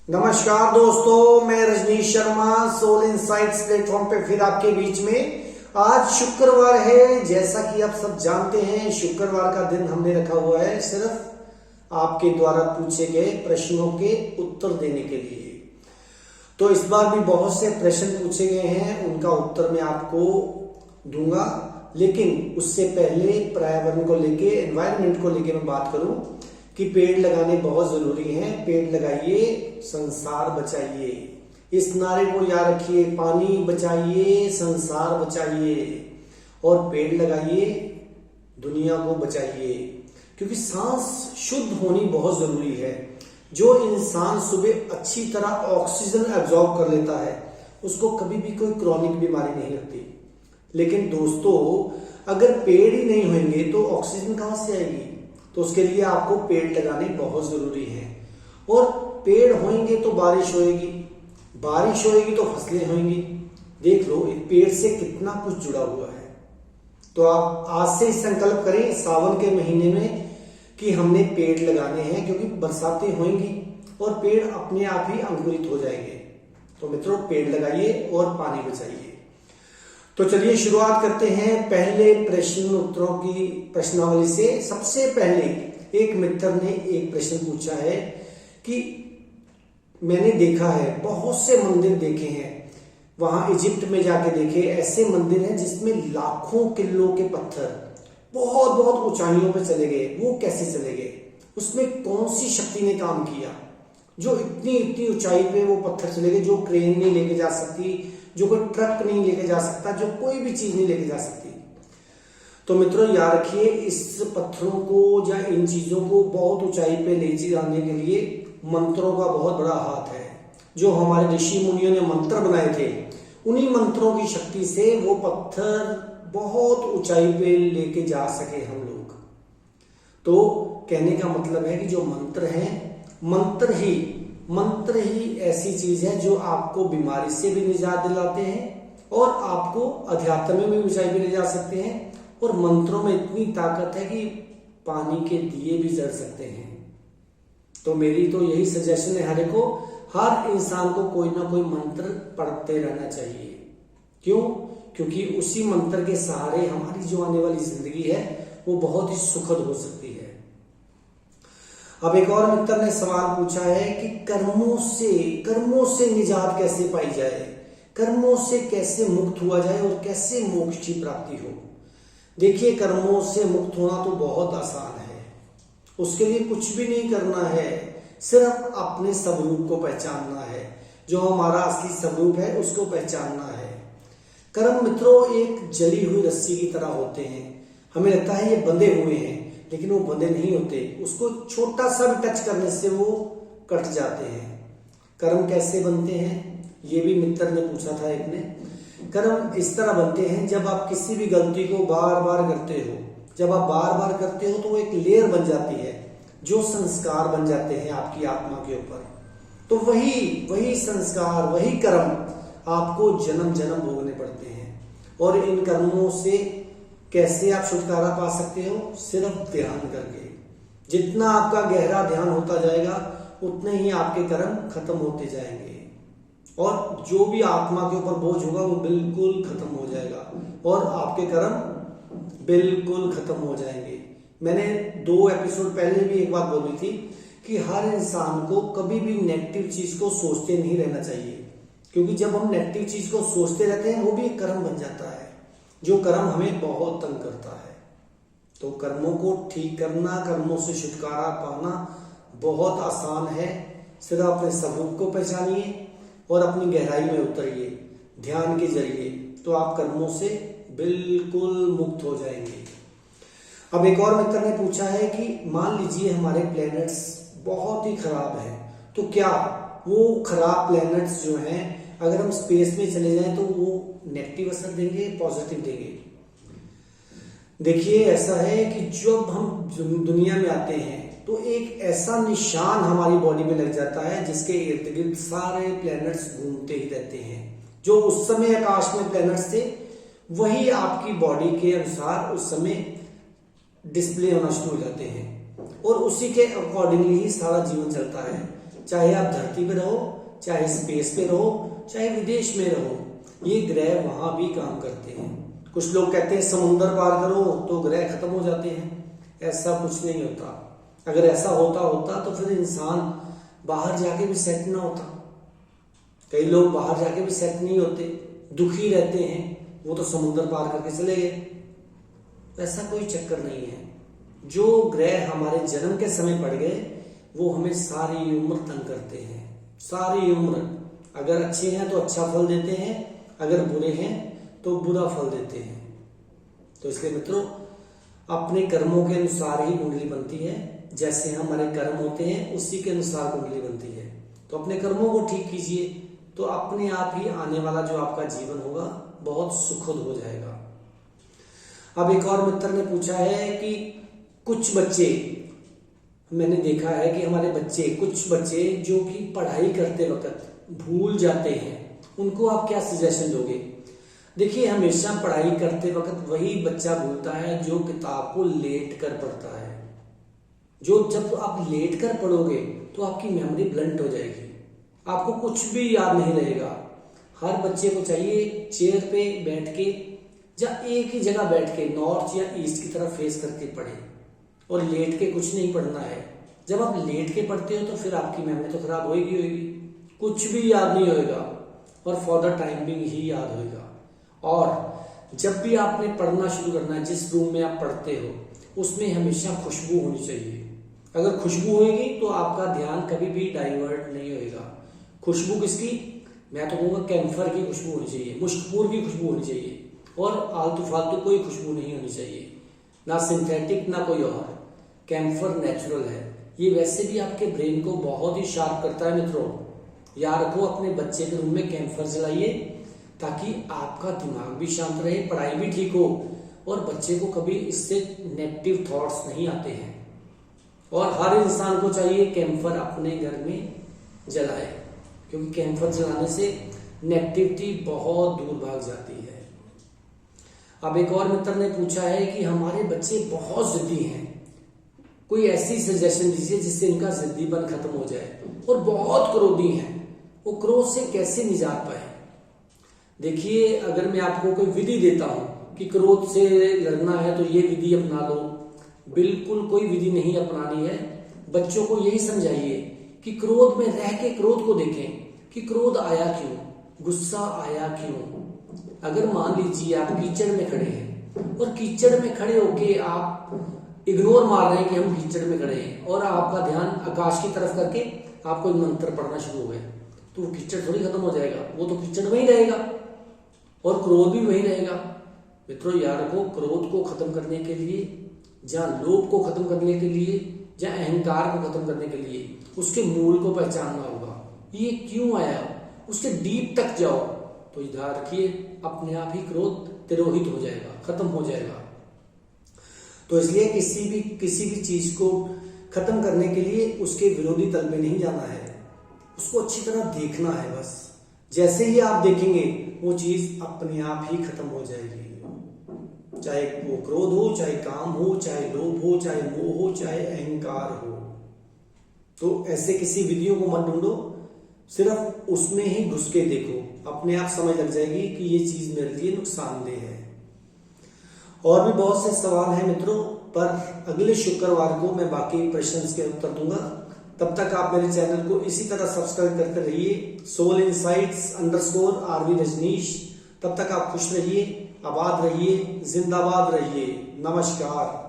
नमस्कार दोस्तों, मैं Rajneesh Sharma soul insights platform पे फिर आपके बीच में। आज शुक्रवार है, जैसा कि आप सब जानते हैं शुक्रवार का दिन हमने रखा हुआ है सिर्फ आपके द्वारा पूछे गए प्रश्नों के उत्तर देने के लिए। तो इस बार भी बहुत से प्रश्न पूछे गए हैं, उनका उत्तर मैं आपको दूंगा, लेकिन उससे पहले पर्यावरण को लेके, एनवायरनमेंट को लेके मैं बात करूं कि पेड़ लगाने बहुत जरूरी हैं। पेड़ लगाइए, संसार बचाइए। इस नारे को याद रखिए, पानी बचाइए, संसार बचाइए और पेड़ लगाइए, दुनिया को बचाइए। क्योंकि सांस शुद्ध होनी बहुत जरूरी है। जो इंसान सुबह अच्छी तरह ऑक्सीजन एब्जॉर्ब कर लेता है उसको कभी भी कोई क्रॉनिक बीमारी नहीं लगती। लेकिन दोस्तों, अगर पेड़ ही नहीं होंगे तो ऑक्सीजन कहां से आएगी? तो उसके लिए आपको पेड़ लगाने बहुत जरूरी है। और पेड़ होंगे तो बारिश होएगी, बारिश होएगी तो फसलें होंगी। देख लो, एक पेड़ से कितना कुछ जुड़ा हुआ है। तो आप आज से ही संकल्प करें सावन के महीने में कि हमने पेड़ लगाने हैं, क्योंकि बरसातें होंगी और पेड़ अपने आप ही अंकुरित हो जाएंगे। तो मित्रों, पेड़ लगाइए और पानी बचाइए। तो चलिए शुरुआत करते हैं पहले प्रश्न उत्तरों की प्रश्नावली से। सबसे पहले एक मित्र ने एक प्रश्न पूछा है कि मैंने देखा है, बहुत से मंदिर देखे हैं, वहां इजिप्ट में जाके देखे, ऐसे मंदिर हैं जिसमें लाखों किलो के पत्थर बहुत बहुत ऊंचाइयों पे चले गए। वो कैसे चले गए? उसमें कौन सी शक्ति ने काम किया जो इतनी ऊंचाई पे वो पत्थर चले गए, जो क्रेन नहीं लेके जा सकती, जो कोई ट्रक नहीं लेके जा सकता, जो कोई भी चीज नहीं लेके जा सकती। तो मित्रों याद रखिए, इस पत्थरों को या इन चीजों को बहुत ऊंचाई पे ले जाने के लिए मंत्रों का बहुत बड़ा हाथ है। जो हमारे ऋषि मुनियों ने मंत्र बनाए थे, उन्हीं मंत्रों की शक्ति से वो पत्थर बहुत ऊंचाई पे लेके जा सके हम लोग। तो कहने का मतलब है कि जो मंत्र हैं, मंत्र ही ऐसी चीज है जो आपको बीमारी से भी निजात दिलाते हैं और आपको अध्यात्म में भी ऊंचाई पे ले जा सकते हैं। और मंत्रों में इतनी ताकत है कि पानी के दिए भी जल सकते हैं। तो मेरी तो यही सजेशन है हर इंसान को कोई ना कोई मंत्र पढ़ते रहना चाहिए। क्यों? क्योंकि उसी मंत्र के सहारे हमारी जो आने वाली जिंदगी है वो बहुत ही सुखद हो सकती है। अब एक और मित्र ने सवाल पूछा है कि कर्मों से निजात कैसे पाई जाए, कर्मों से कैसे मुक्त हुआ जाए और कैसे मोक्ष की प्राप्ति हो। देखिए, कर्मों से मुक्त होना तो बहुत आसान है। उसके लिए कुछ भी नहीं करना है, सिर्फ अपने स्वरूप को पहचानना है। जो हमारा असली स्वरूप है उसको पहचानना है। कर्म मित्रों एक जली हुई रस्सी की तरह होते हैं। हमें लगता है ये बंधे हुए हैं, लेकिन वो बंधे नहीं होते। उसको छोटा सा भी टच करने से वो कट जाते हैं। कर्म कैसे बनते हैं, ये भी मित्र ने पूछा था एक ने। कर्म इस तरह बनते हैं, जब आप किसी भी गलती को बार बार करते हो, जब आप बार बार करते हो तो वो एक लेयर बन जाती है, जो संस्कार बन जाते हैं आपकी आत्मा के ऊपर। तो वही संस्कार, वही कर्म आपको जन्म जन्म भोगने पड़ते हैं। और इन कर्मों से कैसे आप छुटकारा पा सकते हो? सिर्फ ध्यान करके। जितना आपका गहरा ध्यान होता जाएगा उतने ही आपके कर्म खत्म होते जाएंगे और जो भी आत्मा के ऊपर बोझ होगा वो बिल्कुल खत्म हो जाएगा और आपके कर्म बिल्कुल खत्म हो जाएंगे। मैंने 2 एपिसोड पहले भी एक बात बोली थी कि हर इंसान को कभी भी नेगेटिव चीज को सोचते नहीं रहना चाहिए, क्योंकि जब हम नेगेटिव चीज को सोचते रहते हैं वो भी एक कर्म बन जाता है, जो कर्म हमें बहुत तंग करता है। तो कर्मों को ठीक करना, कर्मों से छुटकारा पाना बहुत आसान है। सिर्फ अपने स्वरूप को पहचानिए और अपनी गहराई में उतरिए ध्यान के जरिए, तो आप कर्मों से बिल्कुल मुक्त हो जाएंगे। अब एक और मित्र ने पूछा है कि मान लीजिए हमारे प्लैनेट्स बहुत ही खराब हैं, तो क्या वो खराब प्लैनेट्स जो हैं अगर हम स्पेस में चले जाएं तो वो नेगेटिव असर देंगे, पॉजिटिव देंगे? देखिए, ऐसा है कि जब हम दुनिया में आते हैं तो एक ऐसा निशान हमारी बॉडी में लग जाता है जिसके इर्द गिर्द सारे प्लैनेट्स घूमते ही रहते हैं। जो उस समय आकाश में प्लैनेट्स थे वही आपकी बॉडी के अनुसार उस समय डिस्प्ले होना शुरू हो जाते हैं और उसी के अकॉर्डिंगली ही सारा जीवन चलता है। चाहे आप धरती पे रहो, चाहे स्पेस पे रहो, चाहे विदेश में रहो, ये ग्रह वहां भी काम करते हैं। कुछ लोग कहते हैं समुंदर पार करो तो ग्रह खत्म हो जाते हैं। ऐसा कुछ नहीं होता। अगर ऐसा होता तो फिर इंसान बाहर जाके भी सेट ना होता। कई लोग बाहर जाके भी सेट नहीं होते, दुखी रहते हैं, वो तो समुंदर पार करके चले गए। ऐसा कोई चक्कर नहीं है। जो ग्रह हमारे जन्म के समय पड़ गए वो हमें सारी उम्र तंग करते हैं, सारी उम्र। अगर अच्छे हैं तो अच्छा फल देते हैं, अगर बुरे हैं तो बुरा फल देते हैं। तो इसलिए मित्रों, अपने कर्मों के अनुसार ही कुंडली बनती है। जैसे हमारे कर्म होते हैं उसी के अनुसार कुंडली बनती है। तो अपने कर्मों को ठीक कीजिए तो अपने आप ही आने वाला जो आपका जीवन होगा बहुत सुखद हो जाएगा। अब एक और मित्र ने पूछा है कि कुछ बच्चे, मैंने देखा है कि हमारे बच्चे, कुछ बच्चे जो कि पढ़ाई करते वक्त भूल जाते हैं, उनको आप क्या सजेशन दोगे? देखिए, हमेशा पढ़ाई करते वक्त वही बच्चा भूलता है जो किताब को लेट कर पढ़ता है। जो जब आप लेट कर पढ़ोगे तो आपकी मेमोरी ब्लंट हो जाएगी, आपको कुछ भी याद नहीं रहेगा। हर बच्चे को चाहिए चेयर पे बैठ के या एक ही जगह बैठ के नॉर्थ या ईस्ट की तरफ फेस करके पढ़े, और लेट के कुछ नहीं पढ़ना है। जब आप लेट के पढ़ते हो तो फिर आपकी मेमोरी तो खराब होगी, कुछ भी याद नहीं होगा और फॉर द टाइम बिंग ही याद होगा। और जब भी आपने पढ़ना शुरू करना है, जिस रूम में आप पढ़ते हो उसमें हमेशा खुशबू होनी चाहिए। अगर खुशबू होगी तो आपका ध्यान कभी भी डाइवर्ट नहीं होगा। खुशबू किसकी? मैं तो कहूँगा कैम्फर की खुशबू होनी चाहिए, मुश्कपूर की खुशबू होनी चाहिए, और आलतू फालतू कोई खुशबू नहीं होनी चाहिए, ना सिंथेटिक ना कोई और। कैम्फर नेचुरल है। ये वैसे भी आपके ब्रेन को बहुत ही शार्प करता है मित्रों। याद रखो, अपने बच्चे के रूम में कैम्फर जलाइए ताकि आपका दिमाग भी शांत रहे, पढ़ाई भी ठीक हो, और बच्चे को कभी इससे नेगेटिव थॉट्स नहीं आते हैं। और हर इंसान को चाहिए कैम्फर अपने घर में जलाए, क्योंकि कैम्फर जलाने से नेगेटिविटी बहुत दूर भाग जाती है। अब एक और मित्र ने पूछा है कि हमारे बच्चे बहुत जिद्दी हैं, कोई ऐसी सजेशन दीजिए जिससे इनका जिद्दीपन खत्म हो जाए, और बहुत क्रोधी हैं, वो क्रोध से कैसे निजात पाए? देखिए, अगर मैं आपको कोई विधि देता हूं कि क्रोध से लड़ना है तो ये विधि अपना लो, बिल्कुल कोई विधि नहीं अपनानी है। बच्चों को यही समझाइए कि क्रोध में रह के क्रोध को देखें कि क्रोध आया क्यों, गुस्सा आया क्यों। अगर मान लीजिए आप कीचड़ में खड़े हैं और कीचड़ में खड़े होके आप इग्नोर मार रहे हैं कि हम कीचड़ में खड़े हैं, और आपका ध्यान आकाश की तरफ करके आप कोई मंत्र पढ़ना शुरू हो गए, तो वो कीचड़ थोड़ी खत्म हो जाएगा, वो तो कीचड़ वहीं रहेगा और क्रोध भी वहीं रहेगा। मित्रों, याद रखो, क्रोध को खत्म करने के लिए, जहां लोभ को खत्म करने के लिए, जहां अहंकार को खत्म करने के लिए उसके मूल को पहचानना होगा। ये क्यों आया, उसके डीप तक जाओ तो याद रखिए अपने आप ही क्रोध तिरोहित हो जाएगा, खत्म हो जाएगा। तो इसलिए किसी भी चीज को खत्म करने के लिए उसके विरोधी तल में नहीं जाना है, उसको अच्छी तरह देखना है। बस जैसे ही आप देखेंगे वो चीज अपने आप ही खत्म हो जाएगी। चाहे वो क्रोध हो, चाहे काम हो, चाहे लोभ हो, चाहे मोह हो, चाहे अहंकार हो। तो ऐसे किसी विधियों को मत ढूंढो, सिर्फ उसमें ही घुस के देखो, अपने आप समझ लग जाएगी कि ये चीज मेरे लिए नुकसानदेह है। और भी बहुत से सवाल हैं मित्रों, पर अगले शुक्रवार को मैं बाकी प्रश्न के उत्तर दूंगा। तब तक आप मेरे चैनल को इसी तरह सब्सक्राइब करते रहिए, सोल इनसाइट्स _RV रजनीश। तब तक आप खुश रहिए, आबाद रहिए, जिंदाबाद रहिए। नमस्कार।